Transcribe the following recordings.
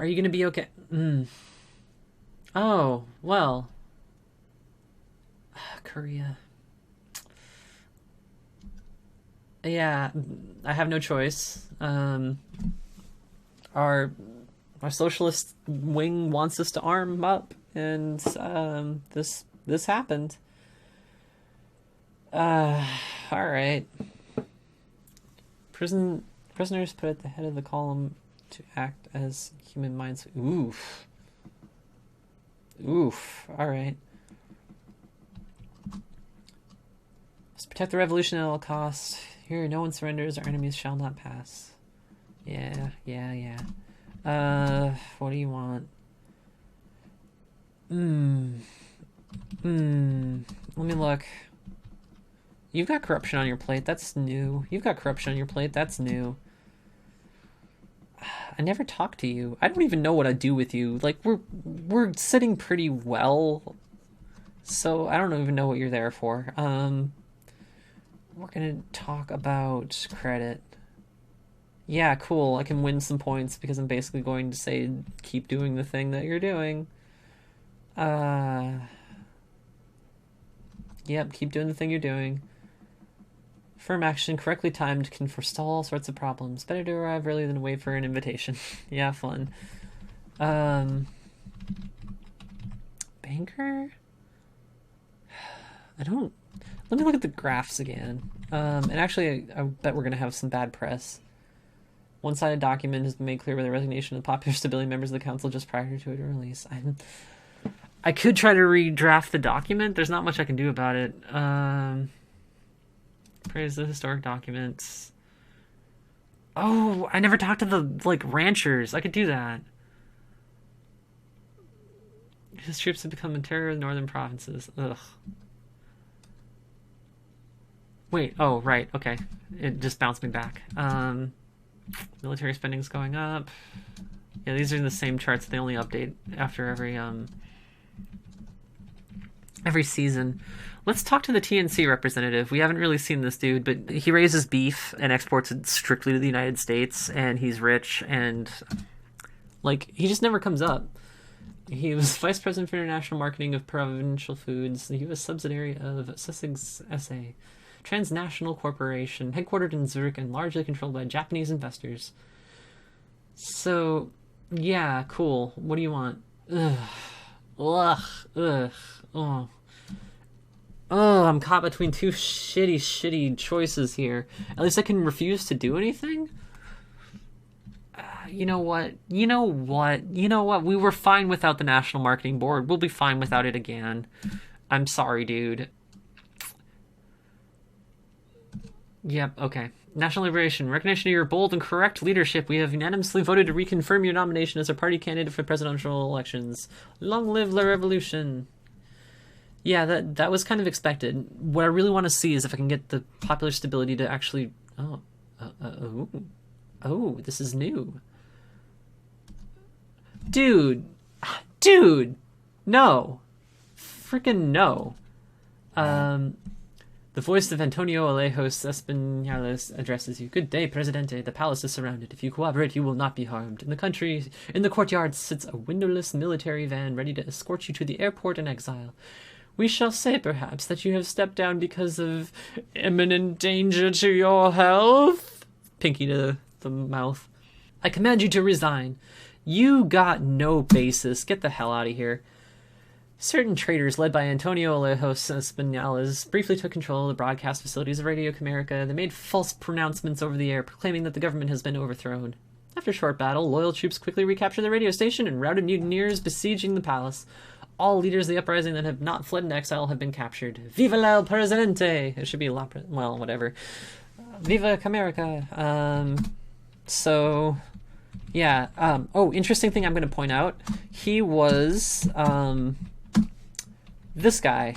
Are you gonna be okay? Oh, well. Korea. Yeah, I have no choice. Our socialist wing wants us to arm up, and this happened. All right. Prisoners put at the head of the column to act as human minds. Oof. All right. Must protect the revolution at all costs. Here, no one surrenders. Our enemies shall not pass. Yeah. What do you want? Let me look. You've got corruption on your plate. That's new. You've got corruption on your plate. That's new. I never talk to you. I don't even know what I do with you. Like, we're sitting pretty well, so I don't even know what you're there for. We're gonna talk about credit. Yeah, cool. I can win some points because I'm basically going to say keep doing the thing that you're doing. Yep, keep doing the thing you're doing. Firm action correctly timed can forestall all sorts of problems. Better to arrive early than wait for an invitation. Yeah, fun. Banker? I don't... Let me look at the graphs again. And actually, I bet we're going to have some bad press. One-sided document has been made clear by the resignation of the popular stability members of the council just prior to its release. I could try to redraft the document. There's not much I can do about it. Praise the historic documents. Oh, I never talked to the, ranchers. I could do that. His troops have become a terror of the northern provinces. Ugh. Wait, oh, right, okay. It just bounced me back. Military spending's going up. Yeah, these are the same charts. They only update after every season. Let's talk to the TNC representative. We haven't really seen this dude, but he raises beef and exports it strictly to the United States, and he's rich, and, he just never comes up. He was Vice President for International Marketing of Provincial Foods, the U.S. subsidiary of Sussex S.A., transnational corporation, headquartered in Zurich and largely controlled by Japanese investors. So, yeah, cool. What do you want? Ugh. Oh, I'm caught between two shitty choices here. At least I can refuse to do anything? You know what? We were fine without the National Marketing Board. We'll be fine without it again. I'm sorry, dude. Yep, okay. National Liberation. Recognition of your bold and correct leadership, we have unanimously voted to reconfirm your nomination as our party candidate for presidential elections. Long live la revolution. Yeah, that was kind of expected. What I really want to see is if I can get the popular stability to actually... Oh, this is new. Dude! No! Freaking no. The voice of Antonio Alejos Espinales addresses you. Good day, Presidente. The palace is surrounded. If you cooperate, you will not be harmed. In the courtyard sits a windowless military van ready to escort you to the airport in exile. We shall say, perhaps, that you have stepped down because of imminent danger to your health. Pinky to the mouth. I command you to resign. You got no basis. Get the hell out of here. Certain traitors, led by Antonio Alejos Espinales, briefly took control of the broadcast facilities of Radio America. They made false pronouncements over the air, proclaiming that the government has been overthrown. After a short battle, loyal troops quickly recaptured the radio station and routed mutineers besieging the palace. All leaders of the uprising that have not fled into exile have been captured. Viva el Presidente! It should be well, whatever. Viva America! So... yeah. Interesting thing I'm going to point out. He was... this guy,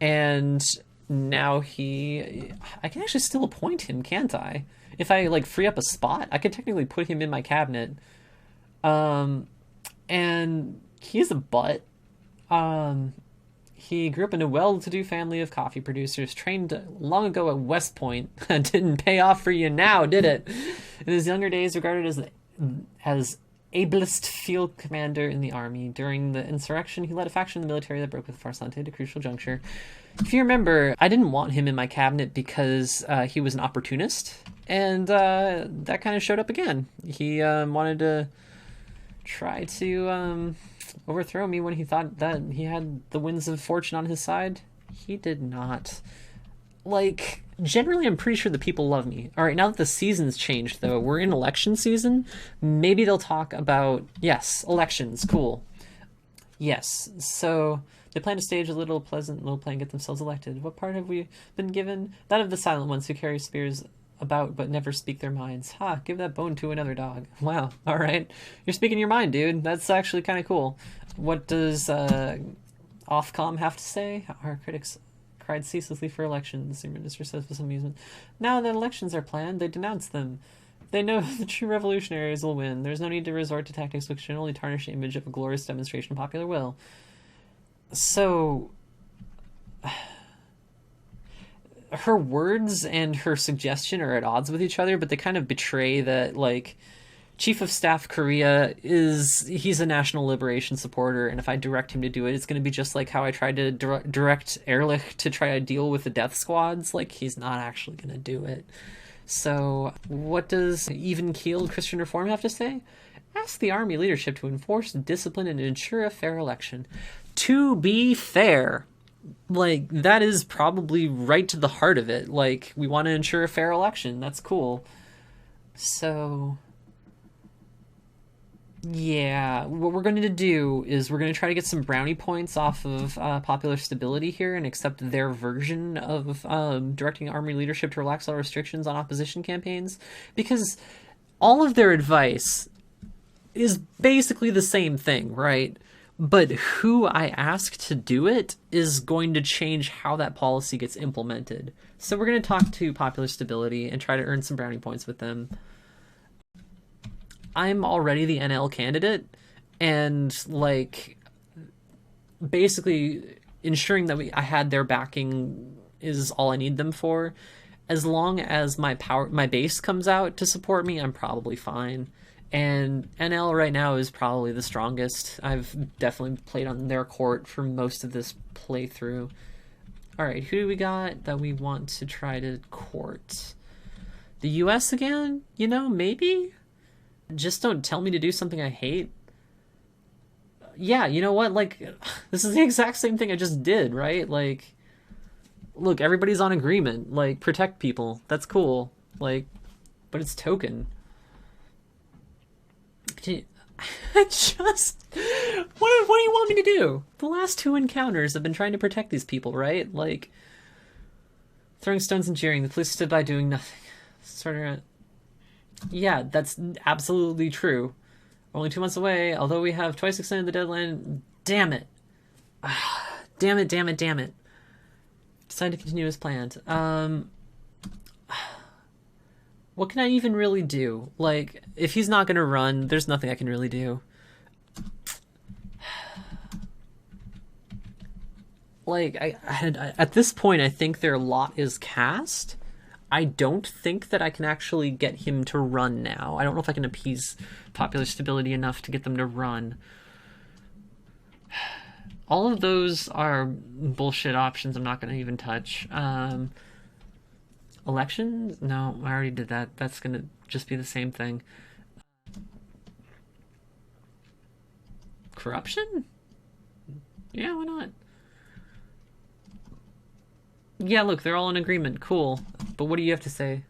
and now I can actually still appoint him, can't I? If I free up a spot, I could technically put him in my cabinet. And he's a butt. He grew up in a well-to-do family of coffee producers, trained long ago at West Point. Didn't pay off for you now, did it? In his younger days, regarded as ablest field commander in the army. During the insurrection, he led a faction in the military that broke with Farsante at a crucial juncture. If you remember, I didn't want him in my cabinet because he was an opportunist, and that kind of showed up again. He wanted to try to overthrow me when he thought that he had the winds of fortune on his side. He did not. Like, generally, I'm pretty sure the people love me. All right, now that the season's changed, though, we're in election season. Maybe they'll talk about, yes, elections, cool. Yes, so they plan to stage a little pleasant little play and get themselves elected. What part have we been given? That of the silent ones who carry spears about but never speak their minds. Ha, give that bone to another dog. Wow, all right. You're speaking your mind, dude. That's actually kind of cool. What does Ofcom have to say? Our critics cried ceaselessly for elections, the minister says with some amusement. Now that elections are planned, they denounce them. They know the true revolutionaries will win. There's no need to resort to tactics which can only tarnish the image of a glorious demonstration of popular will. So, her words and her suggestion are at odds with each other, but they kind of betray that, like, Chief of Staff Korea he's a national liberation supporter, and if I direct him to do it, it's going to be just like how I tried to direct Ehrlich to try to deal with the death squads. Like, he's not actually going to do it. So, what does even-keeled Christian reform have to say? Ask the army leadership to enforce discipline and ensure a fair election. To be fair, like, that is probably right to the heart of it. Like, we want to ensure a fair election. That's cool. So, yeah, what we're going to do is we're going to try to get some brownie points off of popular stability here and accept their version of directing army leadership to relax all restrictions on opposition campaigns, because all of their advice is basically the same thing, right? But who I ask to do it is going to change how that policy gets implemented. So we're going to talk to popular stability and try to earn some brownie points with them. I'm already the NL candidate, and, like, basically ensuring that I had their backing is all I need them for. As long as my base comes out to support me, I'm probably fine. And NL right now is probably the strongest. I've definitely played on their court for most of this playthrough. Alright, who do we got that we want to try to court? The US again? You know, maybe? Just don't tell me to do something I hate. Yeah, you know what? Like, this is the exact same thing I just did, right? Like, look, everybody's on agreement. Like, protect people. That's cool. Like, but it's token. Just... What do you want me to do? The last two encounters have been trying to protect these people, right? Like, throwing stones and jeering. The police stood by doing nothing. Starting around... Yeah, that's absolutely true. Only 2 months away, although we have twice extended the deadline. Damn it. Damn it. Decided to continue as planned. What can I even really do? Like, if he's not gonna run, there's nothing I can really do. Like, at this point, I think their lot is cast. I don't think that I can actually get him to run now. I don't know if I can appease popular stability enough to get them to run. All of those are bullshit options I'm not going to even touch. Elections? No, I already did that. That's going to just be the same thing. Corruption? Yeah, why not? Yeah, look, they're all in agreement. Cool. But what do you have to say?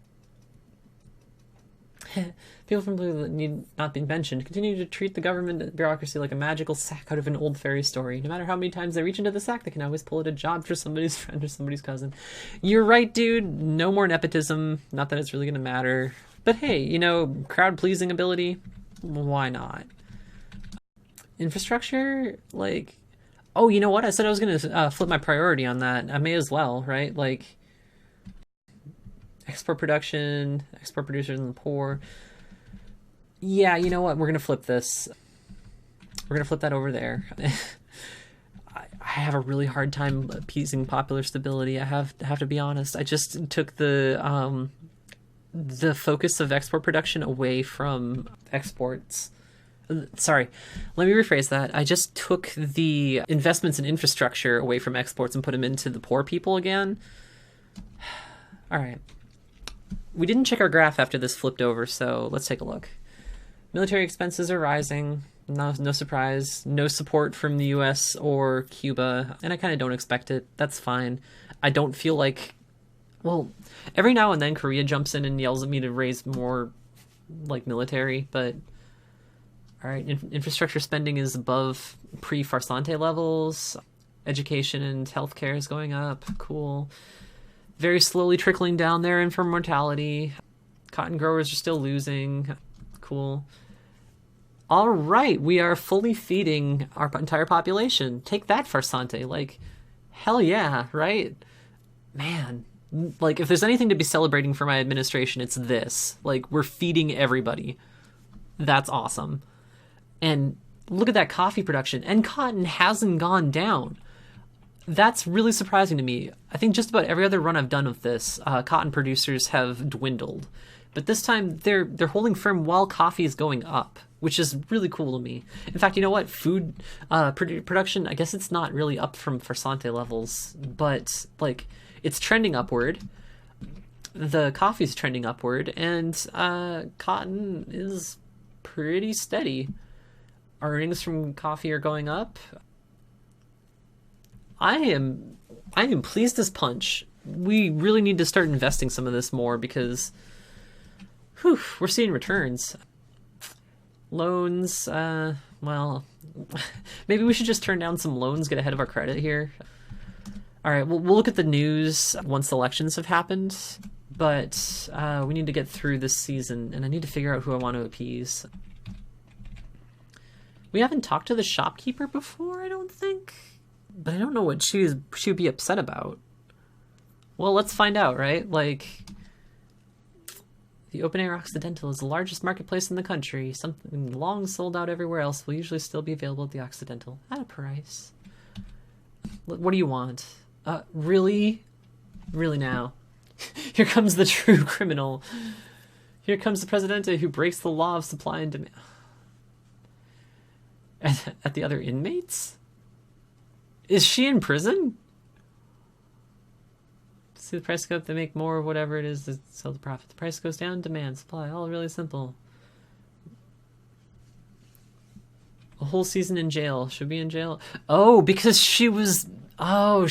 People from Blue that need not be mentioned continue to treat the government bureaucracy like a magical sack out of an old fairy story. No matter how many times they reach into the sack, they can always pull out a job for somebody's friend or somebody's cousin. You're right, dude. No more nepotism. Not that it's really going to matter. But hey, you know, crowd-pleasing ability? Why not? Infrastructure? Like... Oh, you know what? I said I was going to flip my priority on that. I may as well, right? Like, export production, export producers and the poor. Yeah, you know what? We're going to flip this. We're going to flip that over there. I have a really hard time appeasing popular stability. I have to be honest. I just took the focus of export production away from exports. Sorry, let me rephrase that. I just took the investments in infrastructure away from exports and put them into the poor people again. All right. We didn't check our graph after this flipped over, so let's take a look. Military expenses are rising. No surprise. No support from the US or Cuba, and I kind of don't expect it. That's fine. I don't feel like... Well, every now and then Korea jumps in and yells at me to raise more, like, military, but... Alright, infrastructure spending is above pre-Farsante levels. Education and healthcare is going up. Cool. Very slowly trickling down there infant mortality. Cotton growers are still losing. Cool. Alright, we are fully feeding our entire population. Take that, Farsante. Like, hell yeah, right? Man. Like, if there's anything to be celebrating for my administration, it's this. Like, we're feeding everybody. That's awesome. And look at that coffee production. And cotton hasn't gone down. That's really surprising to me. I think just about every other run I've done of this, cotton producers have dwindled. But this time, they're holding firm while coffee is going up, which is really cool to me. In fact, you know what? Food production, I guess it's not really up from Farsante levels, but, like, it's trending upward. The coffee's trending upward, and cotton is pretty steady. Our earnings from coffee are going up. I am pleased as punch. We really need to start investing some of this more because we're seeing returns. Loans, well, maybe we should just turn down some loans, get ahead of our credit here. All right, we'll look at the news once elections have happened, but we need to get through this season, and I need to figure out who I want to appease. We haven't talked to the shopkeeper before, I don't think. But I don't know what she would be upset about. Well, let's find out, right? Like, the Open Air Occidental is the largest marketplace in the country. Something long sold out everywhere else will usually still be available at the Occidental. At a price. What do you want? Really? Really now? Here comes the true criminal. Here comes the Presidente who breaks the law of supply and demand. At the other inmates? Is she in prison? See the price go up, they make more, whatever it is to sell the profit. The price goes down, demand, supply, all really simple. A whole season in jail. Should be in jail. Oh, because she was flouting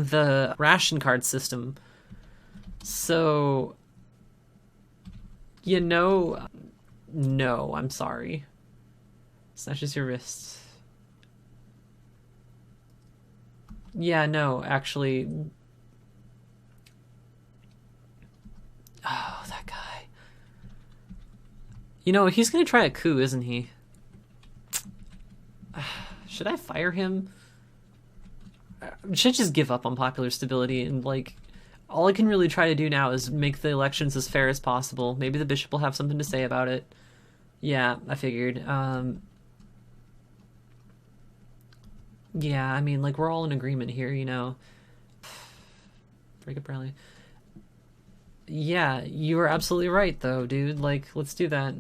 the ration card system. So, you know, no, I'm sorry. Snatches your wrists. Yeah, no, actually. Oh, that guy. You know, he's gonna try a coup, isn't he? Should I fire him? Should I just give up on popular stability and, like, all I can really try to do now is make the elections as fair as possible. Maybe the bishop will have something to say about it. Yeah, I figured. Yeah, I mean, like, we're all in agreement here, you know. Break up rally. Yeah, you are absolutely right, though, dude. Like, let's do that.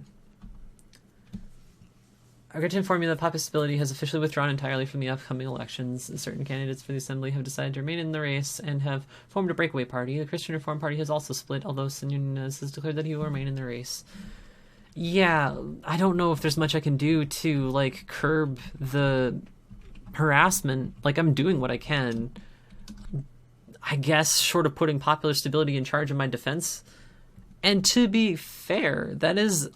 I got to inform you that popular stability has officially withdrawn entirely from the upcoming elections. Certain candidates for the assembly have decided to remain in the race and have formed a breakaway party. The Christian Reform Party has also split, although Senor Nunez has declared that he will remain in the race. Yeah, I don't know if there's much I can do to, like, curb the harassment. Like, I'm doing what I can. I guess short of putting popular stability in charge of my defense. And to be fair, that is...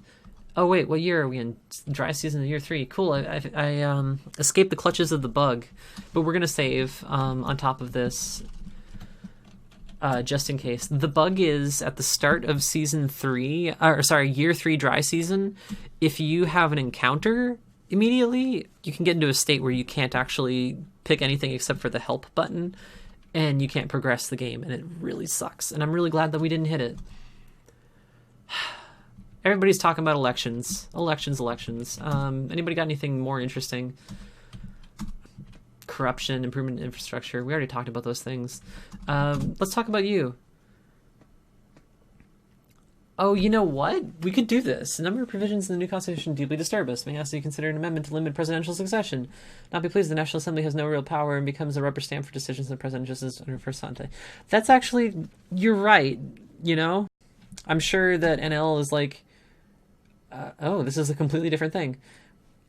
Oh wait, what year are we in? Dry season of year 3. Cool, I escaped the clutches of the bug. But we're gonna save on top of this, just in case. The bug is at the start of season 3, or sorry, year 3 dry season. If you have an encounter immediately, you can get into a state where you can't actually pick anything except for the help button, and you can't progress the game, and it really sucks. And I'm really glad that we didn't hit it. Everybody's talking about elections. Elections. Anybody got anything more interesting? Corruption, improvement in infrastructure. We already talked about those things. Let's talk about you. Oh, you know what? We could do this. A number of provisions in the new constitution deeply disturb us. May I ask you to consider an amendment to limit presidential succession. Not be pleased the National Assembly has no real power and becomes a rubber stamp for decisions in the president just as under first Sante. That's actually, you're right, you know? I'm sure that NL is like, oh, this is a completely different thing.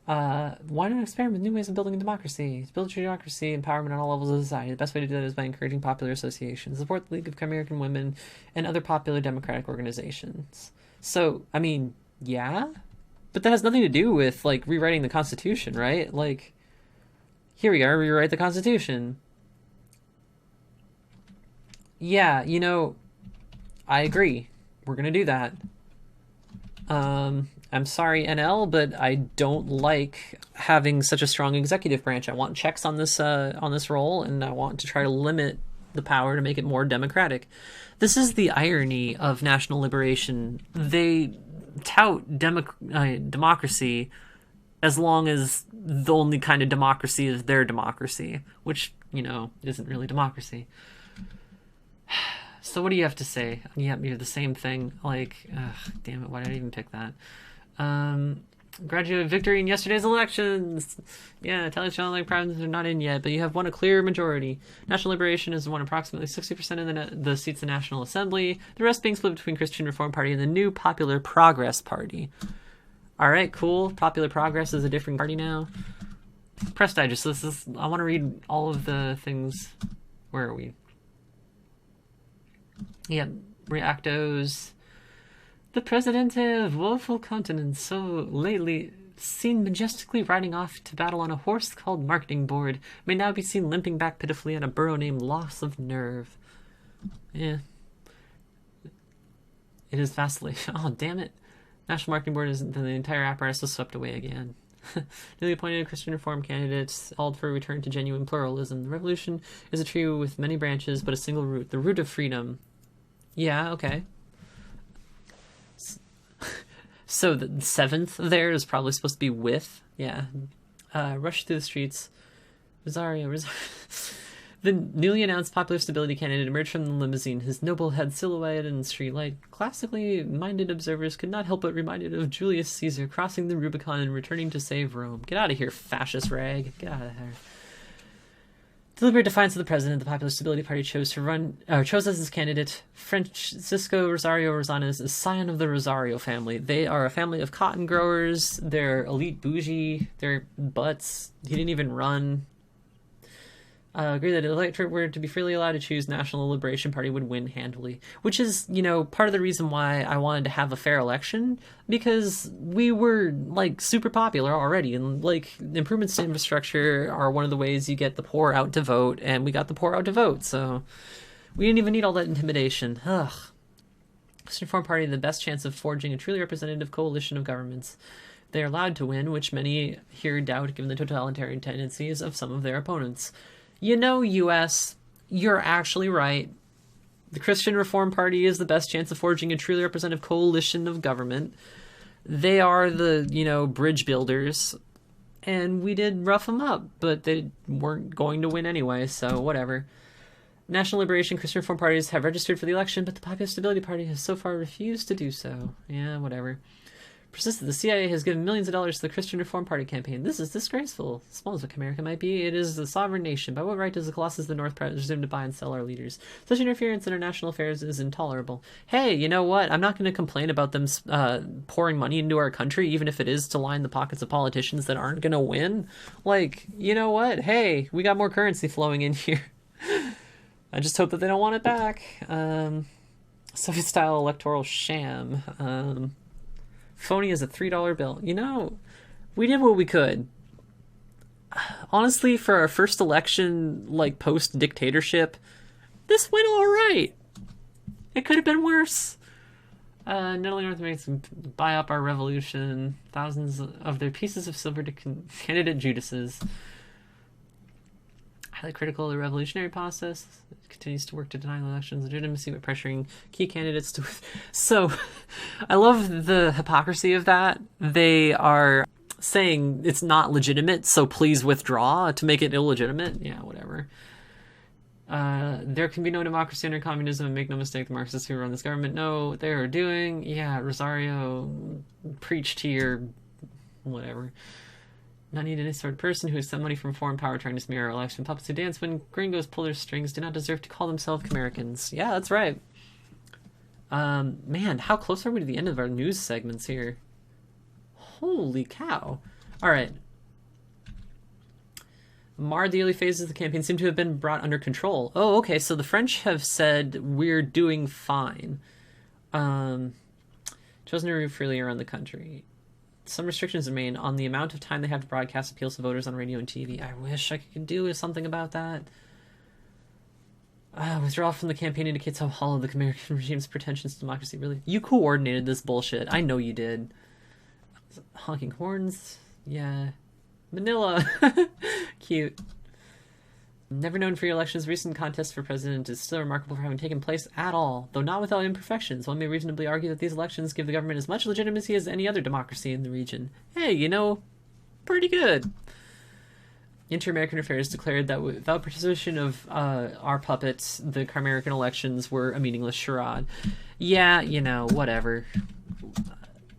Why not experiment with new ways of building a democracy? To build a democracy, empowerment on all levels of society. The best way to do that is by encouraging popular associations. Support the League of American Women and other popular democratic organizations. So, I mean, yeah? But that has nothing to do with, like, rewriting the Constitution, right? Like, here we are, rewrite the Constitution. Yeah, you know, I agree. We're gonna do that. I'm sorry, NL, but I don't like having such a strong executive branch. I want checks on this role, and I want to try to limit the power to make it more democratic. This is the irony of national liberation. They tout democracy as long as the only kind of democracy is their democracy, which, you know, isn't really democracy. So what do you have to say? Yep, you're the same thing. Like, damn it, why did I even pick that? Graduate victory in yesterday's elections. Yeah, Talychon like provinces are not in yet, but you have won a clear majority. National Liberation has won approximately 60% of the seats in the National Assembly, the rest being split between Christian Reform Party and the new Popular Progress Party. Alright, cool. Popular Progress is a different party now. Press Digest. I want to read all of the things. Where are we? Yeah, Reactos. The Presidente of woeful countenance, so lately seen majestically riding off to battle on a horse called Marketing Board, may now be seen limping back pitifully on a burro named Loss of Nerve. Yeah. It is vastly. Oh, damn it. National Marketing Board isn't, then the entire apparatus was swept away again. Newly appointed Christian Reform candidates called for a return to genuine pluralism. The revolution is a tree with many branches, but a single root. The root of freedom. Yeah, okay. So the 7th there is probably supposed to be with. Yeah. Rush through the streets. Rosario. The newly announced popular stability candidate emerged from the limousine, his noble head silhouetted in the streetlight. Classically minded observers could not help but reminded of Julius Caesar crossing the Rubicon and returning to save Rome. Get out of here, fascist rag. Get out of there. Deliberate defiance of the president, the Popular Stability Party chose as its candidate Francisco Rosario Rosales, a scion of the Rosario family. They are a family of cotton growers. They're elite bougie. They're butts. He didn't even run. Agree that if the electorate were to be freely allowed to choose, National Liberation Party would win handily. Which is, you know, part of the reason why I wanted to have a fair election, because we were, like, super popular already, and, like, improvements to infrastructure are one of the ways you get the poor out to vote, and we got the poor out to vote, so we didn't even need all that intimidation. Ugh. Christian Reform Party had the best chance of forging a truly representative coalition of governments. They are allowed to win, which many here doubt given the totalitarian tendencies of some of their opponents. You know, U.S., you're actually right. The Christian Reform Party is the best chance of forging a truly representative coalition of government. They are the, you know, bridge builders. And we did rough them up, but they weren't going to win anyway, so whatever. National Liberation Christian Reform parties have registered for the election, but the Popular Stability Party has so far refused to do so. Yeah, whatever. Persisted. The CIA has given millions of dollars to the Christian Reform Party campaign. This is disgraceful. Small as America might be, it is a sovereign nation. By what right does the Colossus of the North presume to buy and sell our leaders? Such interference in our national affairs is intolerable. Hey, you know what? I'm not going to complain about them pouring money into our country, even if it is to line the pockets of politicians that aren't going to win. Like, you know what? Hey, we got more currency flowing in here. I just hope that they don't want it back. Soviet-style electoral sham. Phony as a $3 bill. You know, we did what we could. Honestly, for our first election, like, post-dictatorship, this went all right. It could have been worse. Not only North Americans buy up our revolution, thousands of their pieces of silver to candidate Judases. Highly critical of the revolutionary process. It continues to work to deny the election's legitimacy by pressuring key candidates to... So, I love the hypocrisy of that. They are saying it's not legitimate, so please withdraw to make it illegitimate. Yeah, whatever. There can be no democracy under communism, and make no mistake, the Marxists who run this government know what they are doing. Yeah, Rosario, preach to your whatever. Not need any sort of person who has some money from foreign power trying to smear our election. Puppets who dance when gringos pull their strings do not deserve to call themselves Americans. Yeah, that's right. Man, how close are we to the end of our news segments here? Holy cow. Alright. The early phases of the campaign seem to have been brought under control. Oh, okay, so the French have said we're doing fine. Chosen to move freely around the country. Some restrictions remain on the amount of time they have to broadcast appeals to voters on radio and TV. I wish I could do something about that. Withdrawal from the campaign indicates how hollow the American regime's pretensions to democracy really... You coordinated this bullshit. I know you did. Honking horns? Yeah. Manila! Cute. Never known free elections, recent contest for president is still remarkable for having taken place at all, though not without imperfections. One may reasonably argue that these elections give the government as much legitimacy as any other democracy in the region. Hey, you know, pretty good. Inter-American Affairs declared that without participation of our puppets, the American elections were a meaningless charade. Yeah, you know, whatever.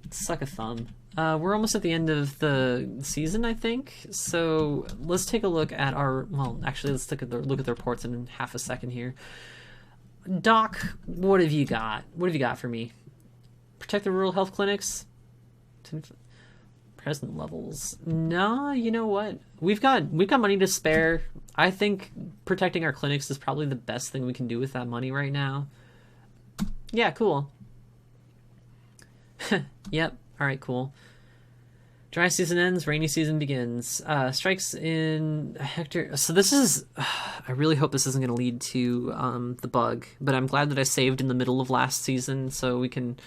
Suck a thumb. We're almost at the end of the season, I think. So let's take a look at our... Well, actually, let's look at the reports in half a second here. Doc, what have you got? What have you got for me? Protect the rural health clinics? Present levels. Nah, you know what? We've got money to spare. I think protecting our clinics is probably the best thing we can do with that money right now. Yeah, cool. Yep. Alright, cool. Dry season ends, rainy season begins. Strikes in Hector. So this is... I really hope this isn't going to lead to the bug, but I'm glad that I saved in the middle of last season so we can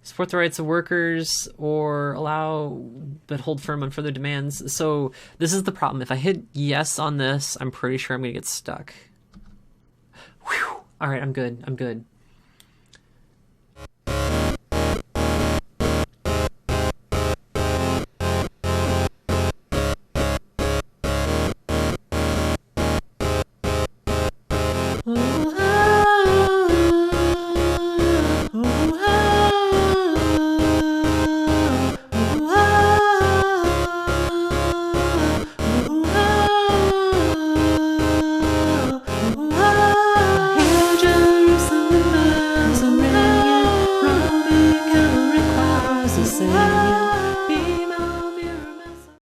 support the rights of workers or allow but hold firm on further demands. So this is the problem. If I hit yes on this, I'm pretty sure I'm going to get stuck. Whew. Alright, I'm good.